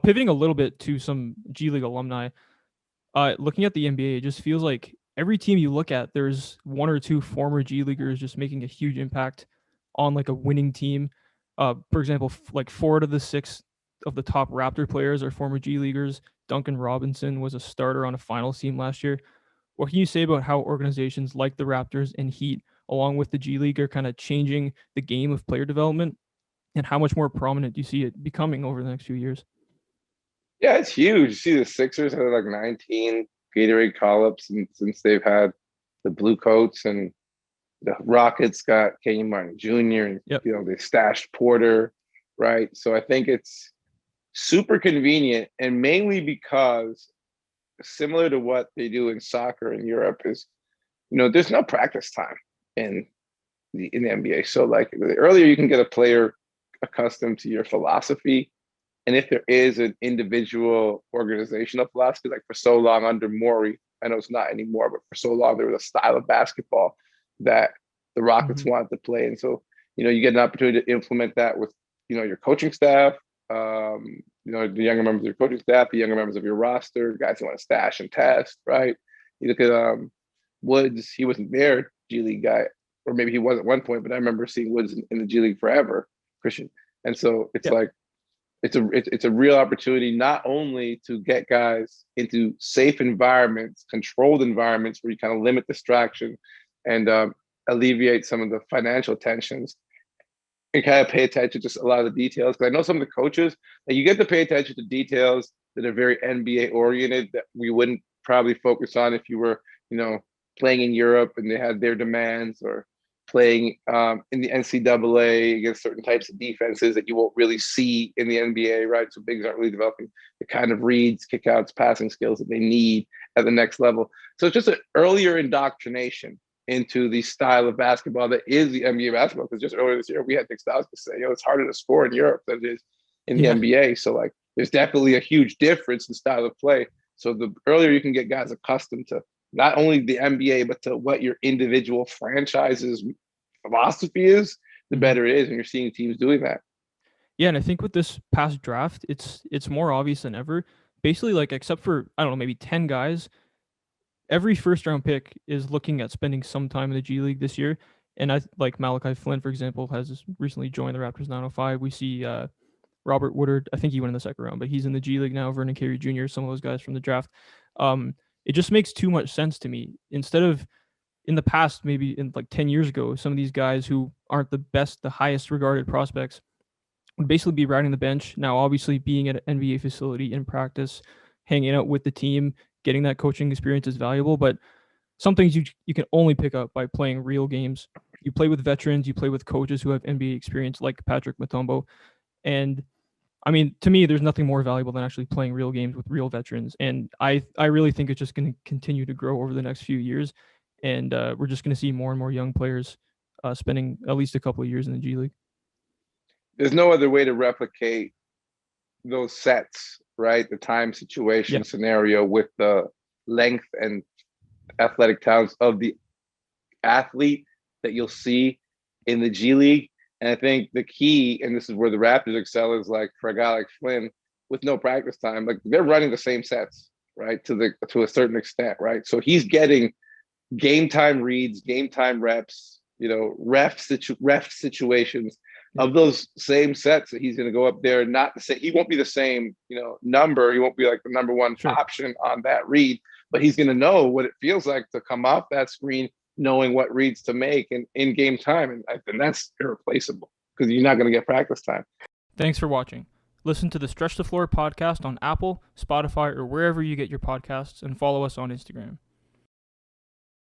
Pivoting a little bit to some G League alumni, looking at the NBA, it just feels like every team you look at, there's one or two former G Leaguers just making a huge impact on like a winning team. For example, like 4 out of the 6 of the top Raptor players are former G Leaguers. Duncan Robinson was a starter on a finals team last year. What can you say about how organizations like the Raptors and Heat, along with the G League, are kind of changing the game of player development, and how much more prominent do you see it becoming over the next few years? Yeah, it's huge. You see the Sixers had like 19 Gatorade call-ups since they've had the blue coats, and the Rockets got Kenyon Martin Jr. and Yep. they stashed Porter, right? So I think it's super convenient, and mainly because similar to what they do in soccer in Europe is, there's no practice time in the NBA. So like the earlier you can get a player accustomed to your philosophy, and if there is an individual organizational philosophy, like for so long under Morey, I know it's not anymore, but for so long there was a style of basketball that the Rockets Mm-hmm. wanted to play. And so, you get an opportunity to implement that with, your coaching staff, the younger members of your coaching staff, the younger members of your roster, guys who want to stash and test, right? You look at Woods, he wasn't their G League guy, or maybe he was at one point, but I remember seeing Woods in the G League forever, Christian. And so it's Yep. like, it's a real opportunity not only to get guys into safe environments, controlled environments where you kind of limit distraction and alleviate some of the financial tensions, and kind of pay attention to just a lot of the details. Because I know some of the coaches, like you get to pay attention to details that are very NBA oriented that we wouldn't probably focus on if you were, playing in Europe and they had their demands, or playing in the NCAA against certain types of defenses that you won't really see in the NBA, right? So bigs aren't really developing the kind of reads, kickouts, passing skills that they need at the next level. So it's just an earlier indoctrination into the style of basketball that is the NBA basketball. Because just earlier this year, we had Nick Stauskas say, it's harder to score in Europe than it is in the Yeah. NBA. So like, there's definitely a huge difference in style of play. So the earlier you can get guys accustomed to not only the NBA, but to what your individual franchise's philosophy is, the Mm-hmm. better it is. And you're seeing teams doing that. Yeah, and I think with this past draft, it's more obvious than ever. Basically, like except for I don't know, maybe 10 guys, every first round pick is looking at spending some time in the G League this year. And I like Malachi Flynn, for example, has recently joined the Raptors 905. We see Robert Woodard. I think he went in the second round, but he's in the G League now. Vernon Carey Jr., some of those guys from the draft. Um, it just makes too much sense to me. Instead of in the past, maybe in like 10 years ago, some of these guys who aren't the best, the highest regarded prospects would basically be riding the bench. Now, obviously, being at an NBA facility in practice, hanging out with the team, getting that coaching experience is valuable, but some things you can only pick up by playing real games. You play with veterans, you play with coaches who have NBA experience, like Patrick Mutombo, and I mean, to me, there's nothing more valuable than actually playing real games with real veterans, and I really think it's just going to continue to grow over the next few years, and we're just going to see more and more young players spending at least a couple of years in the G League. There's no other way to replicate those sets, right? The time Yeah. situation scenario with the length and athletic talents of the athlete that you'll see in the G League. And I think the key, and this is where the Raptors excel, is like for a guy like Flynn with no practice time, like they're running the same sets, right? To a certain extent, right? So he's getting game time reads, game time reps, ref situations Yeah. of those same sets that he's going to go up there. Not the same, he won't be the same, number. He won't be like the number one Sure. option on that read, but he's going to know what it feels like to come off that screen, knowing what reads to make in game time, and that's irreplaceable because you're not going to get practice time. Thanks for watching. Listen to the Stretch the Floor podcast on Apple, Spotify, or wherever you get your podcasts, and follow us on Instagram.